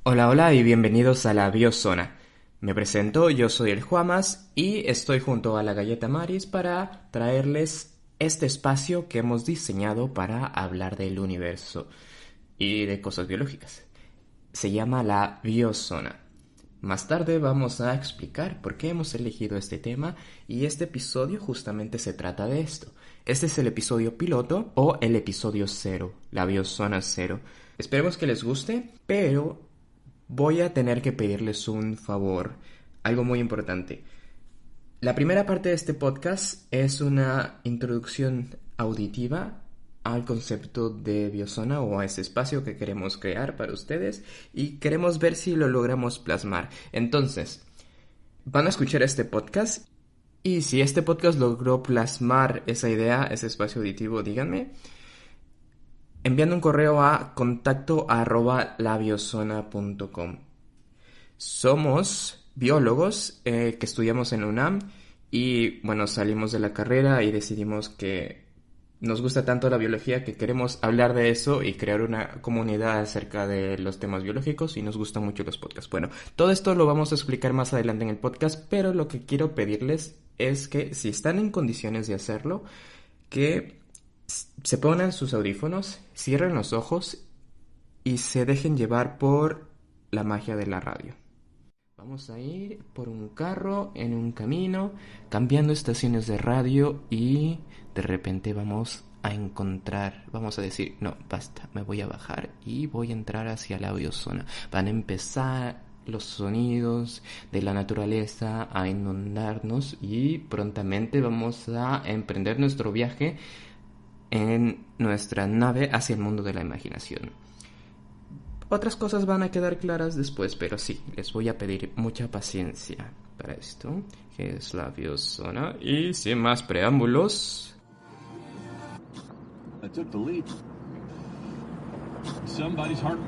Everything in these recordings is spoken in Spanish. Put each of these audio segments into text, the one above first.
Hola, hola y bienvenidos a la Biozona. Me presento, yo soy el Juamas y estoy junto a la Galleta Maris para traerles este espacio que hemos diseñado para hablar del universo y de cosas biológicas. Se llama la Biozona. Más tarde vamos a explicar por qué hemos elegido este tema y este episodio justamente se trata de esto. Este es el episodio piloto o el episodio 0, la Biozona 0. Esperemos que les guste, pero voy a tener que pedirles un favor, algo muy importante. La primera parte de este podcast es una introducción auditiva al concepto de Biozona o a ese espacio que queremos crear para ustedes y queremos ver si lo logramos plasmar. Entonces, van a escuchar este podcast y si este podcast logró plasmar esa idea, ese espacio auditivo, díganme, enviando un correo a contacto@labiozona.com. Somos biólogos que estudiamos en la UNAM y bueno, salimos de la carrera y decidimos que nos gusta tanto la biología que queremos hablar de eso y crear una comunidad acerca de los temas biológicos y nos gustan mucho los podcasts. Bueno, todo esto lo vamos a explicar más adelante en el podcast, pero lo que quiero pedirles es que si están en condiciones de hacerlo, que se pongan sus audífonos, cierren los ojos y se dejen llevar por la magia de la radio. Vamos a ir por un carro, en un camino, cambiando estaciones de radio y de repente vamos a decir, no, basta, me voy a bajar y voy a entrar hacia la biozona. Van a empezar los sonidos de la naturaleza a inundarnos y prontamente vamos a emprender nuestro viaje en nuestra nave hacia el mundo de la imaginación. Otras cosas van a quedar claras después, pero sí, les voy a pedir mucha paciencia para esto, que es la Biozona. Y sin más preámbulos... I took the lead. Somebody's heart.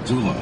Zula.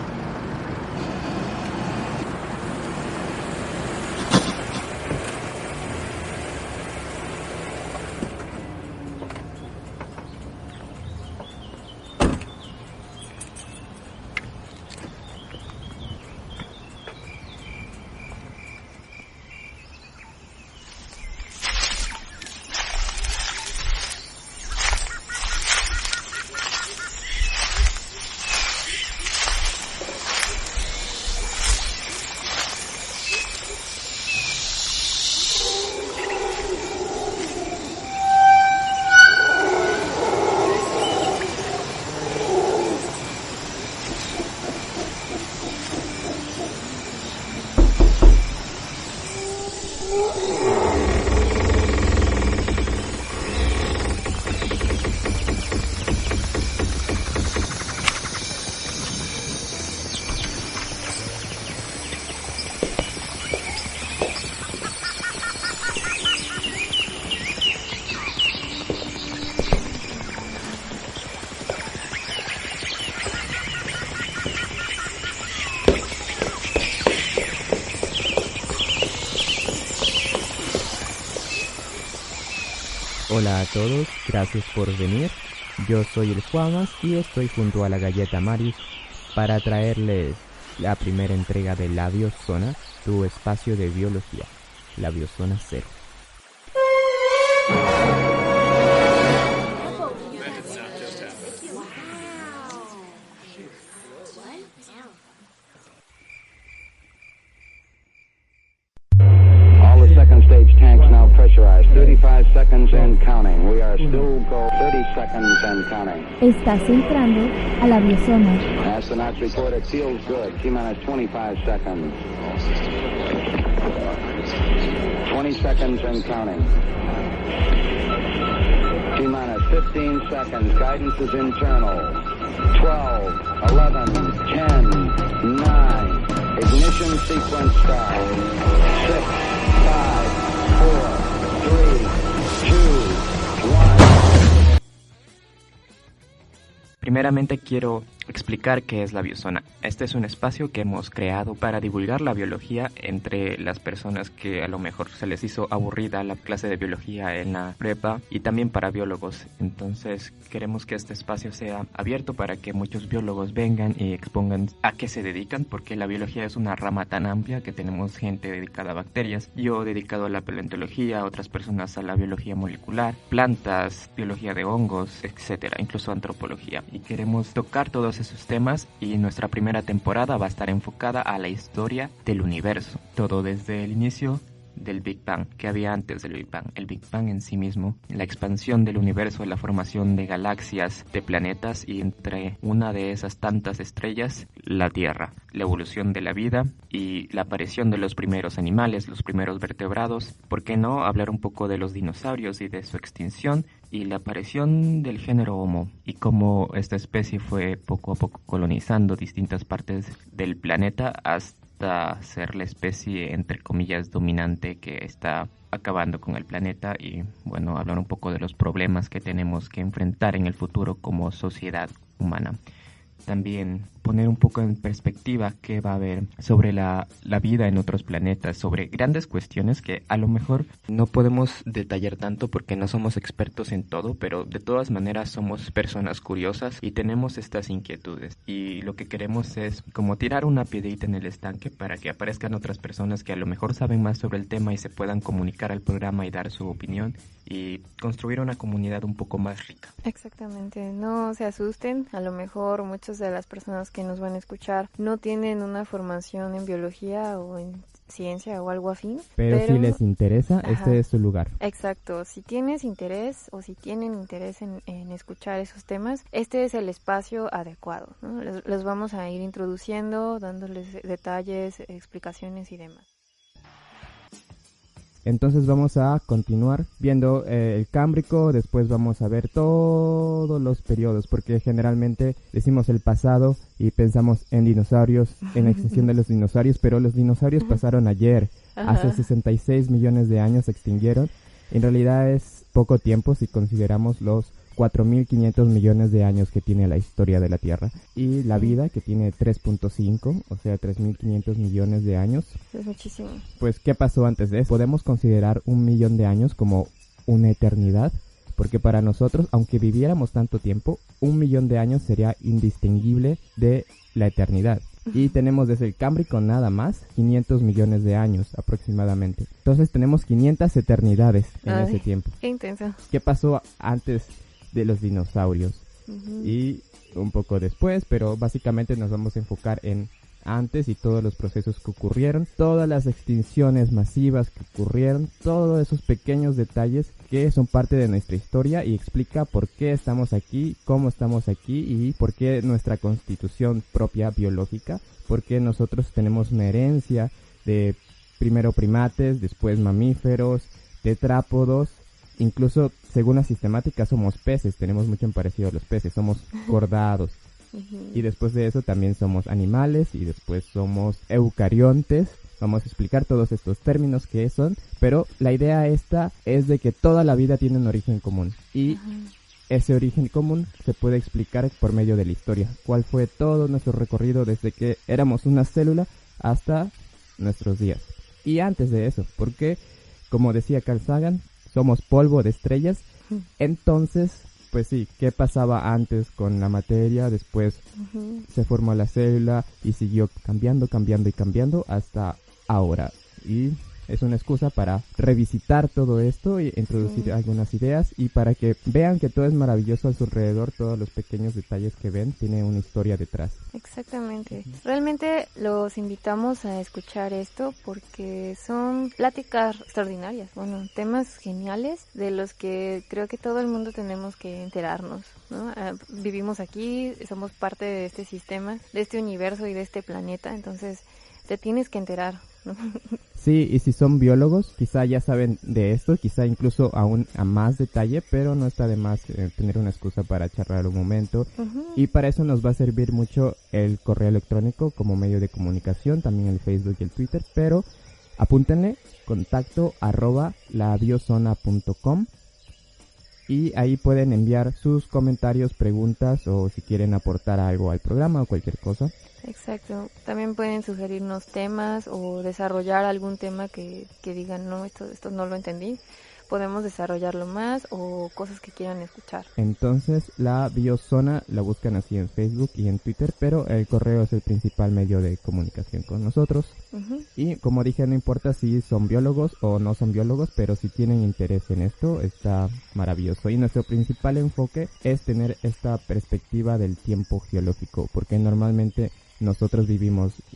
Hola a todos, gracias por venir. Yo soy el Juamas y estoy junto a la Galleta Maris para traerles la primera entrega de la Biozona, tu espacio de biología, la Biozona 0. All the second stage tanks now pressurized. 35 seconds and counting. We are still go 30 seconds and counting. Estás entrando a la Biozona. Astronauts report it feels good. T-minus 25 seconds. 20 seconds and counting. T-minus 15 seconds. Guidance is internal. 12, 11, 10, 9. Ignition sequence start. 6, 5, 4, 3, 2, 1. Primeramente quiero explicar qué es la biozona. Este es un espacio que hemos creado para divulgar la biología entre las personas que a lo mejor se les hizo aburrida la clase de biología en la prepa y también para biólogos. Entonces queremos que este espacio sea abierto para que muchos biólogos vengan y expongan a qué se dedican, porque la biología es una rama tan amplia que tenemos gente dedicada a bacterias, yo dedicado a la paleontología, otras personas a la biología molecular, plantas, biología de hongos, etcétera, incluso antropología. Y queremos tocar todos esos temas y nuestra primera temporada va a estar enfocada a la historia del universo, todo desde el inicio del Big Bang, que había antes del Big Bang. El Big Bang en sí mismo, la expansión del universo, la formación de galaxias, de planetas y entre una de esas tantas estrellas, la Tierra, la evolución de la vida y la aparición de los primeros animales, los primeros vertebrados. ¿Por qué no hablar un poco de los dinosaurios y de su extinción? Y la aparición del género Homo y cómo esta especie fue poco a poco colonizando distintas partes del planeta hasta ser la especie entre comillas dominante que está acabando con el planeta. Y bueno, hablar un poco de los problemas que tenemos que enfrentar en el futuro como sociedad humana. También poner un poco en perspectiva qué va a haber sobre la vida en otros planetas, sobre grandes cuestiones que a lo mejor no podemos detallar tanto porque no somos expertos en todo, pero de todas maneras somos personas curiosas y tenemos estas inquietudes. Y lo que queremos es como tirar una piedrita en el estanque para que aparezcan otras personas que a lo mejor saben más sobre el tema y se puedan comunicar al programa y dar su opinión y construir una comunidad un poco más rica. Exactamente, no se asusten, a lo mejor muchas de las personas que nos van a escuchar no tienen una formación en biología o en ciencia o algo afín. Pero si les interesa, ajá, este es su lugar. Exacto, si tienes interés o si tienen interés en escuchar esos temas, este es el espacio adecuado, ¿no? Los vamos a ir introduciendo, dándoles detalles, explicaciones y demás. Entonces vamos a continuar viendo el Cámbrico, después vamos a ver todos los periodos, porque generalmente decimos el pasado y pensamos en dinosaurios, en la extinción de los dinosaurios, pero los dinosaurios pasaron ayer, hace 66 millones de años se extinguieron. En realidad es poco tiempo si consideramos los 4.500 millones de años que tiene la historia de la Tierra y la vida que tiene 3.5, o sea 3.500 millones de años. Es muchísimo. Pues, ¿qué pasó antes de eso? Podemos considerar 1.000.000 de años como una eternidad, porque para nosotros, aunque viviéramos tanto tiempo, 1.000.000 de años sería indistinguible de la eternidad. Y tenemos desde el Cámbrico nada más 500 millones de años aproximadamente. Entonces tenemos 500 eternidades en ese tiempo. Qué intenso. ¿Qué pasó antes de los dinosaurios? Y un poco después, pero básicamente nos vamos a enfocar en antes y todos los procesos que ocurrieron, todas las extinciones masivas que ocurrieron, todos esos pequeños detalles que son parte de nuestra historia y explica por qué estamos aquí, cómo estamos aquí y por qué nuestra constitución propia biológica, por qué nosotros tenemos una herencia de primero primates, después mamíferos, tetrápodos. Incluso, según la sistemática, somos peces, tenemos mucho en parecido a los peces, somos cordados. Y después de eso también somos animales y después somos eucariontes. Vamos a explicar todos estos términos que son, pero la idea esta es de que toda la vida tiene un origen común. Y ese origen común se puede explicar por medio de la historia. ¿Cuál fue todo nuestro recorrido desde que éramos una célula hasta nuestros días? Y antes de eso, porque, como decía Carl Sagan, somos polvo de estrellas. Entonces, pues sí, ¿qué pasaba antes con la materia? Después se formó la célula y siguió cambiando hasta ahora. Y es una excusa para revisitar todo esto y introducir algunas ideas y para que vean que todo es maravilloso a su alrededor, todos los pequeños detalles que ven, tiene una historia detrás. Exactamente. Realmente los invitamos a escuchar esto porque son pláticas extraordinarias, bueno, temas geniales de los que creo que todo el mundo tenemos que enterarnos, ¿no? Vivimos aquí, somos parte de este sistema, de este universo y de este planeta, entonces te tienes que enterar, ¿no? Sí, y si son biólogos, quizá ya saben de esto, quizá incluso aún a más detalle, pero no está de más tener una excusa para charlar un momento. Y para eso nos va a servir mucho el correo electrónico como medio de comunicación, también el Facebook y el Twitter, pero apúntenle, contacto @labiozona.com. y ahí pueden enviar sus comentarios, preguntas o si quieren aportar algo al programa o cualquier cosa. Exacto. También pueden sugerirnos temas o desarrollar algún tema que digan, no, esto no lo entendí. Podemos desarrollarlo más o cosas que quieran escuchar. Entonces la Biozona la buscan así en Facebook y en Twitter, pero el correo es el principal medio de comunicación con nosotros. Uh-huh. Y como dije, no importa si son biólogos o no son biólogos, pero si tienen interés en esto, está maravilloso. Y nuestro principal enfoque es tener esta perspectiva del tiempo geológico, porque normalmente nosotros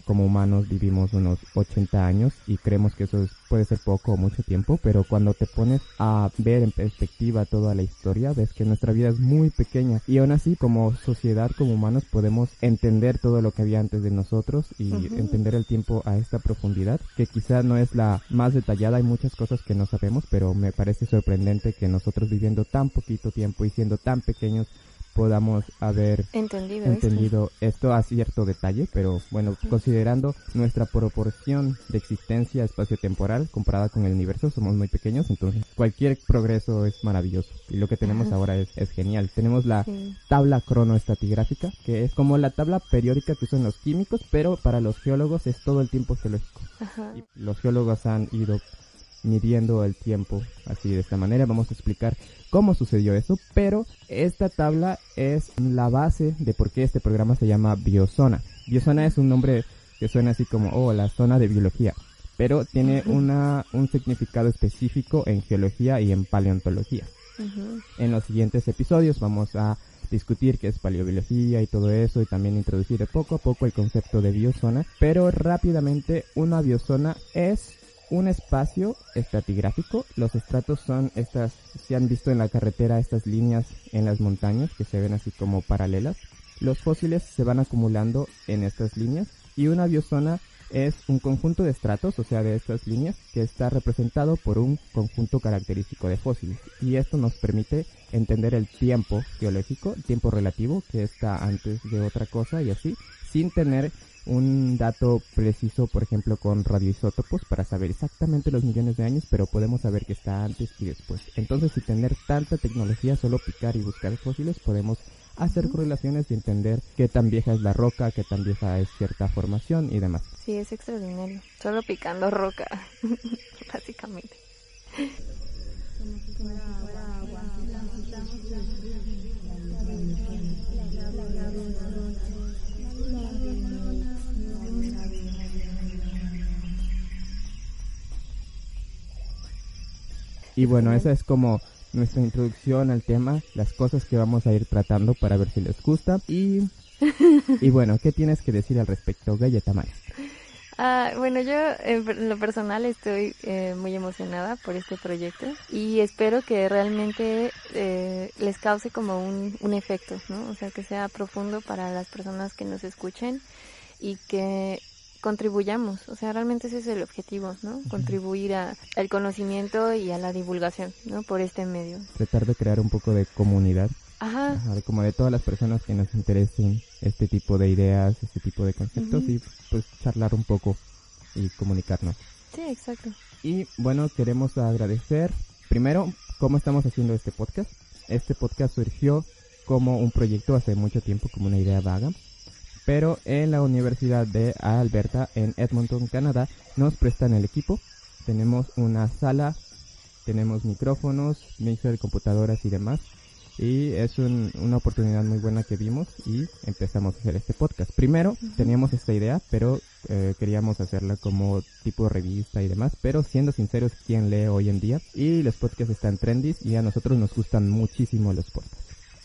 como humanos vivimos unos 80 años y creemos que eso puede ser poco o mucho tiempo, pero cuando te pones a ver en perspectiva toda la historia, ves que nuestra vida es muy pequeña y aún así como sociedad, como humanos, podemos entender todo lo que había antes de nosotros y entender el tiempo a esta profundidad, que quizá no es la más detallada, hay muchas cosas que no sabemos, pero me parece sorprendente que nosotros viviendo tan poquito tiempo y siendo tan pequeños podamos haber entendido esto a cierto detalle, pero bueno, considerando nuestra proporción de existencia espacio-temporal comparada con el universo, somos muy pequeños, entonces cualquier progreso es maravilloso y lo que tenemos ahora es genial. Tenemos la tabla cronoestratigráfica, que es como la tabla periódica que usan los químicos, pero para los geólogos es todo el tiempo geológico. Y los geólogos han ido midiendo el tiempo así de esta manera. Vamos a explicar cómo sucedió eso, pero esta tabla es la base de por qué este programa se llama Biozona. Biozona es un nombre que suena así como, la zona de biología, pero tiene un significado específico en geología y en paleontología. En los siguientes episodios vamos a discutir qué es paleobiología y todo eso, y también introducir poco a poco el concepto de biozona, pero rápidamente una biozona es un espacio estratigráfico. Los estratos son estas, si han visto en la carretera estas líneas en las montañas que se ven así como paralelas. Los fósiles se van acumulando en estas líneas y una biozona es un conjunto de estratos, o sea de estas líneas, que está representado por un conjunto característico de fósiles, y esto nos permite entender el tiempo geológico, el tiempo relativo que está antes de otra cosa y así, sin tener un dato preciso, por ejemplo, con radioisótopos para saber exactamente los millones de años, pero podemos saber que está antes y después. Entonces, sin tener tanta tecnología, solo picar y buscar fósiles, podemos hacer correlaciones y entender qué tan vieja es la roca, qué tan vieja es cierta formación y demás. Sí, es extraordinario. Solo picando roca, básicamente. Y bueno, esa es como nuestra introducción al tema, las cosas que vamos a ir tratando para ver si les gusta. Y bueno, ¿qué tienes que decir al respecto, Galleta Mari? Bueno, yo en lo personal estoy muy emocionada por este proyecto y espero que realmente les cause como un efecto, ¿no? O sea, que sea profundo para las personas que nos escuchen y que contribuyamos, o sea, realmente ese es el objetivo, ¿no? Contribuir al conocimiento y a la divulgación, ¿no? Por este medio. Tratar de crear un poco de comunidad. Ajá, como de todas las personas que nos interesen este tipo de ideas, este tipo de conceptos y pues charlar un poco y comunicarnos. Sí, exacto. Y bueno, queremos agradecer primero cómo estamos haciendo este podcast. Este podcast surgió como un proyecto hace mucho tiempo, como una idea vaga. Pero en la Universidad de Alberta, en Edmonton, Canadá, nos prestan el equipo. Tenemos una sala, tenemos micrófonos, mixer, computadoras y demás. Y es una oportunidad muy buena que vimos y empezamos a hacer este podcast. Primero teníamos esta idea, pero queríamos hacerla como tipo revista y demás. Pero siendo sinceros, ¿quién lee hoy en día? Y los podcasts están trendy y a nosotros nos gustan muchísimo los podcasts.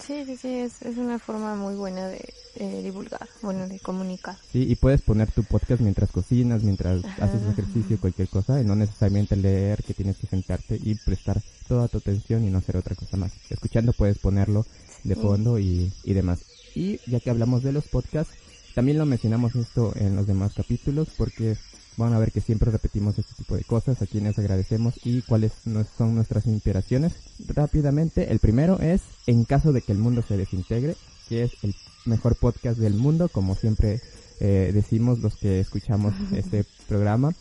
Sí, es una forma muy buena de divulgar, bueno, de comunicar. Sí, y puedes poner tu podcast mientras cocinas, mientras haces ejercicio, cualquier cosa, y no necesariamente leer, que tienes que sentarte y prestar toda tu atención y no hacer otra cosa más. Escuchando puedes ponerlo de fondo y demás. Y ya que hablamos de los podcasts, también lo mencionamos esto en los demás capítulos porque van a ver que siempre repetimos este tipo de cosas, a quienes agradecemos y cuáles son nuestras inspiraciones. Rápidamente, el primero es En caso de que el mundo se desintegre, que es el mejor podcast del mundo, como siempre decimos los que escuchamos este programa.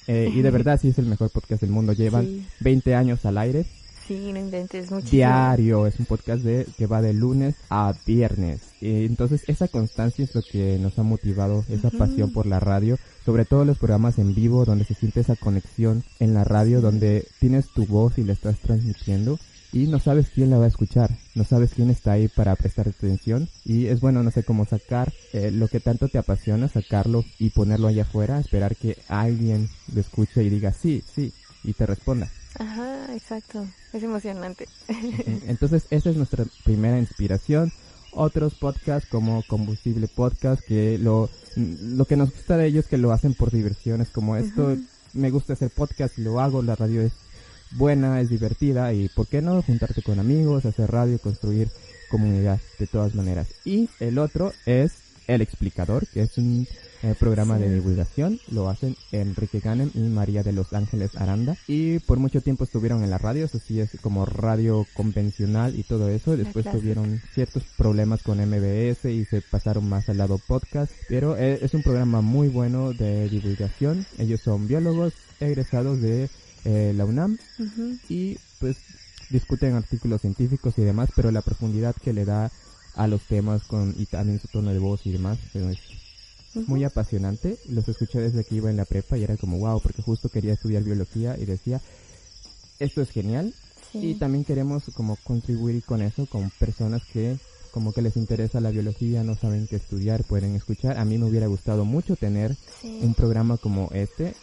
Y de verdad sí es el mejor podcast del mundo, llevan 20 años al aire Sí, no inventes, muchísimo. Diario, es un podcast que va de lunes a viernes. Y entonces esa constancia es lo que nos ha motivado, esa pasión por la radio, sobre todo los programas en vivo donde se siente esa conexión en la radio, donde tienes tu voz y la estás transmitiendo y no sabes quién la va a escuchar, no sabes quién está ahí para prestar atención, y es bueno, no sé, cómo sacar lo que tanto te apasiona, sacarlo y ponerlo allá afuera, esperar que alguien lo escuche y diga sí, y te responda. Ajá, exacto, es emocionante. Entonces esa es nuestra primera inspiración. Otros podcasts como Combustible Podcast, que lo que nos gusta de ellos es que lo hacen por diversiones, como esto, me gusta hacer podcast y lo hago, la radio es buena, es divertida, y ¿por qué no juntarte con amigos, hacer radio, construir comunidad de todas maneras? Y el otro es El Explicador, que es un programa de divulgación, lo hacen Enrique Ganem y María de los Ángeles Aranda, y por mucho tiempo estuvieron en la radio, eso sí es como radio convencional y todo eso, después tuvieron ciertos problemas con MBS y se pasaron más al lado podcast, pero es un programa muy bueno de divulgación. Ellos son biólogos egresados de la UNAM y pues discuten artículos científicos y demás, pero la profundidad que le da a los temas y también su tono de voz y demás es muy apasionante. Los escuché desde que iba en la prepa y era como wow, porque justo quería estudiar biología y decía, esto es genial, y también queremos como contribuir con eso, con personas que como que les interesa la biología, no saben qué estudiar, pueden escuchar. A mí me hubiera gustado mucho tener un programa como este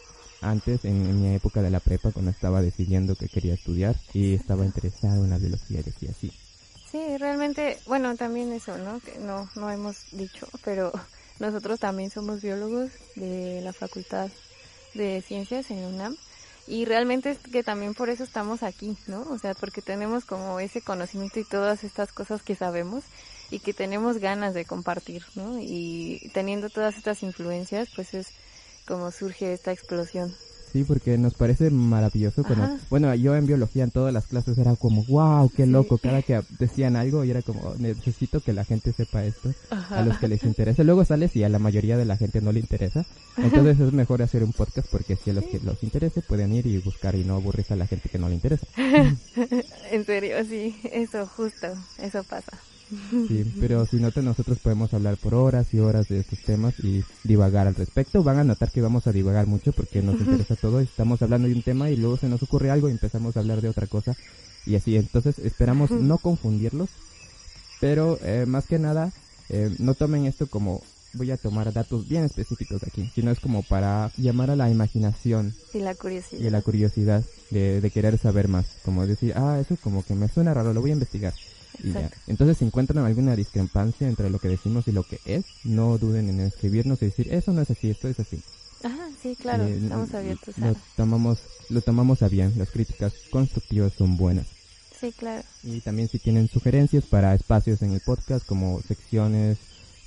antes, en mi época de la prepa, cuando estaba decidiendo que quería estudiar y estaba interesado en la biología, decía sí. Sí, realmente, bueno, también eso, ¿no? Que no hemos dicho, pero nosotros también somos biólogos de la Facultad de Ciencias en UNAM, y realmente es que también por eso estamos aquí, ¿no? O sea, porque tenemos como ese conocimiento y todas estas cosas que sabemos y que tenemos ganas de compartir, ¿no? Y teniendo todas estas influencias, pues es como surge esta explosión. Sí, porque nos parece maravilloso cuando, bueno, yo en biología en todas las clases era como, wow, qué loco, cada que decían algo y era como, necesito que la gente sepa esto, a los que les interesa. Luego sales y a la mayoría de la gente no le interesa, entonces es mejor hacer un podcast porque si a los que los interese pueden ir y buscar y no aburrir a la gente que no le interesa. En serio, sí, eso justo, eso pasa. Sí, pero si no, nosotros podemos hablar por horas y horas de estos temas y divagar al respecto. Van a notar que vamos a divagar mucho porque nos interesa todo. Estamos hablando de un tema y luego se nos ocurre algo y empezamos a hablar de otra cosa y así. Entonces esperamos no confundirlos, pero más que nada no tomen esto como voy a tomar datos bien específicos aquí, sino es como para llamar a la imaginación y la curiosidad, y la curiosidad de querer saber más, como decir, eso como que me suena raro, lo voy a investigar. Y ya. Entonces, si encuentran alguna discrepancia entre lo que decimos y lo que es, no duden en escribirnos y decir, eso no es así, esto es así. Ajá, sí, claro, estamos abiertos lo tomamos a bien, las críticas constructivas son buenas. Sí, claro. Y también si tienen sugerencias para espacios en el podcast, como secciones,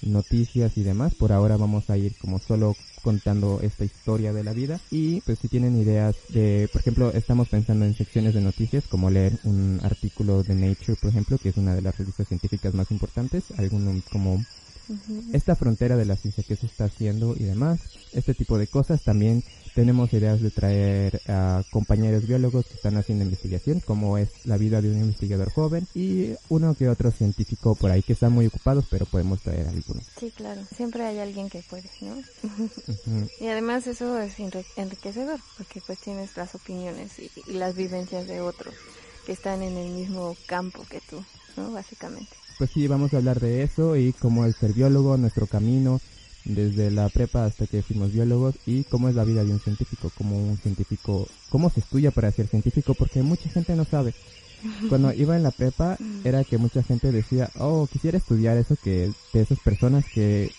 noticias y demás, por ahora vamos a ir como solo contando esta historia de la vida, y pues si tienen ideas de, por ejemplo, estamos pensando en secciones de noticias como leer un artículo de Nature, por ejemplo, que es una de las revistas científicas más importantes, alguno como esta frontera de la ciencia que se está haciendo y demás, este tipo de cosas. También tenemos ideas de traer a compañeros biólogos que están haciendo investigación, como es la vida de un investigador joven, y uno que otro científico por ahí que están muy ocupados, pero podemos traer a algunos. Sí, claro, siempre hay alguien que puede, ¿no? Y además eso es enriquecedor, porque pues tienes las opiniones y las vivencias de otros que están en el mismo campo que tú, ¿no? Básicamente. Pues sí, vamos a hablar de eso y cómo es ser biólogo, nuestro camino desde la prepa hasta que fuimos biólogos, y cómo es la vida de un científico, cómo se estudia para ser científico, porque mucha gente no sabe. Cuando iba en la prepa era que mucha gente decía, quisiera estudiar eso, que de esas personas que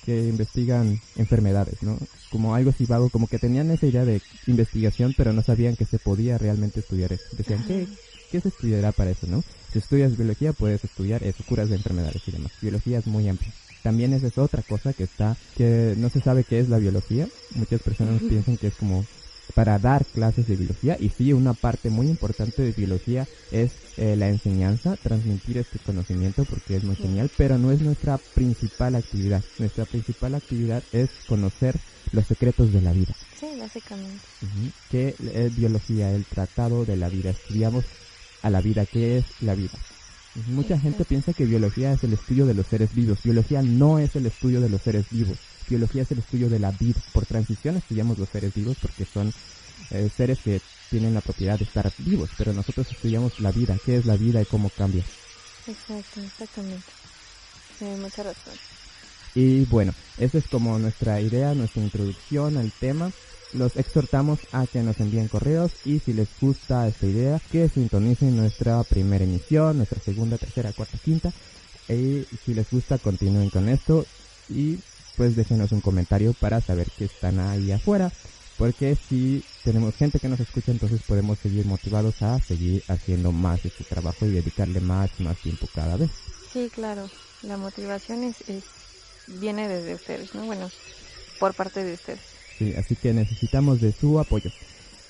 que investigan enfermedades, ¿no? Como algo así vago, como que tenían esa idea de investigación, pero no sabían que se podía realmente estudiar eso. Decían, ¿qué se estudiará para eso, no? Si estudias biología puedes estudiar eso, curas de enfermedades y demás. Biología es muy amplia. También esa es otra cosa que no se sabe qué es la biología. Muchas personas piensan que es como para dar clases de biología, y sí, una parte muy importante de biología es la enseñanza, transmitir este conocimiento porque es muy genial, pero no es nuestra principal actividad. Nuestra principal actividad es conocer los secretos de la vida. Sí, básicamente. ¿Qué es biología? El tratado de la vida. Estudiamos a la vida. ¿Qué es la vida? Mucha gente piensa que biología es el estudio de los seres vivos. Biología no es el estudio de los seres vivos. Biología es el estudio de la vida. Por transición estudiamos los seres vivos porque son seres que tienen la propiedad de estar vivos, pero nosotros estudiamos la vida. ¿Qué es la vida y cómo cambia? Exactamente. Sí, mucha razón. Y bueno, esa es como nuestra idea, nuestra introducción al tema. Los exhortamos a que nos envíen correos y si les gusta esta idea, que sintonicen nuestra primera emisión, nuestra segunda, tercera, cuarta, quinta. Y si les gusta, continúen con esto y pues déjenos un comentario para saber que están ahí afuera. Porque si tenemos gente que nos escucha, entonces podemos seguir motivados a seguir haciendo más este trabajo y dedicarle más tiempo cada vez. Sí, claro. La motivación viene desde ustedes, ¿no? Bueno, por parte de ustedes. Sí, así que necesitamos de su apoyo.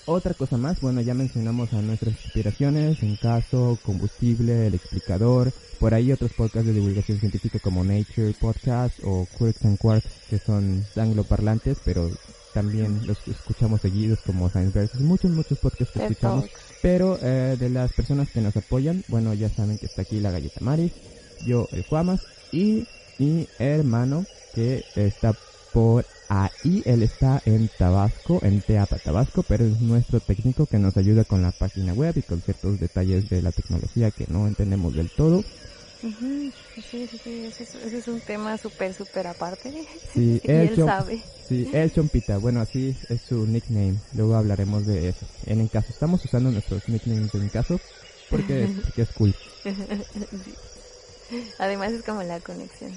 Otra cosa más, bueno, ya mencionamos a nuestras inspiraciones, en caso, Combustible, El Explicador, por ahí otros podcasts de divulgación científica como Nature Podcast o Quirks and Quarks, que son angloparlantes, pero también los escuchamos seguidos como Science Versus, muchos podcasts que escuchamos. Pero de las personas que nos apoyan, bueno, ya saben que está aquí la Galleta Maris, yo, el Juamas, y mi hermano que está por ahí. Él está en Tabasco, en Teapa, Tabasco, pero es nuestro técnico que nos ayuda con la página web y con ciertos detalles de la tecnología que no entendemos del todo. Sí, ese es un tema súper aparte. Sí, y él sabe. Sí, el Chompita, bueno, así es su nickname, luego hablaremos de eso. En caso, estamos usando nuestros nicknames en caso porque es cool. Además es como la conexión.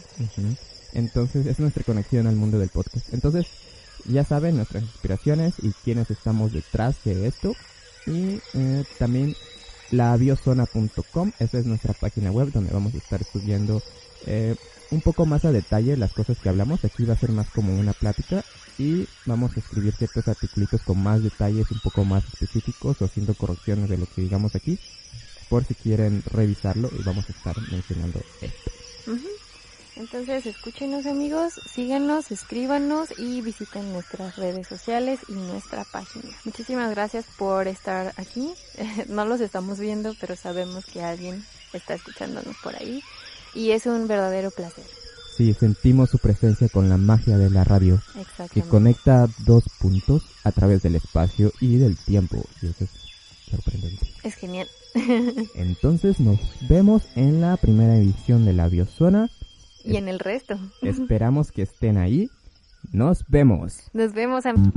Entonces es nuestra conexión al mundo del podcast. Entonces ya saben nuestras inspiraciones y quiénes estamos detrás de esto. Y también labiozona.com, esa es nuestra página web donde vamos a estar subiendo un poco más a detalle las cosas que hablamos. Aquí va a ser más como una plática y vamos a escribir ciertos artículos con más detalles un poco más específicos o haciendo correcciones de lo que digamos aquí, por si quieren revisarlo, y vamos a estar mencionando esto. Entonces escúchenos, amigos, síganos, escríbanos y visiten nuestras redes sociales y nuestra página. Muchísimas gracias por estar aquí. No los estamos viendo, pero sabemos que alguien está escuchándonos por ahí y es un verdadero placer. Sí, sentimos su presencia con la magia de la radio, que conecta dos puntos a través del espacio y del tiempo, y eso es sorprendente. Es genial. Entonces nos vemos en la primera edición de La Biozona. Y en el resto. Esperamos que estén ahí. Nos vemos. Nos vemos, amigos.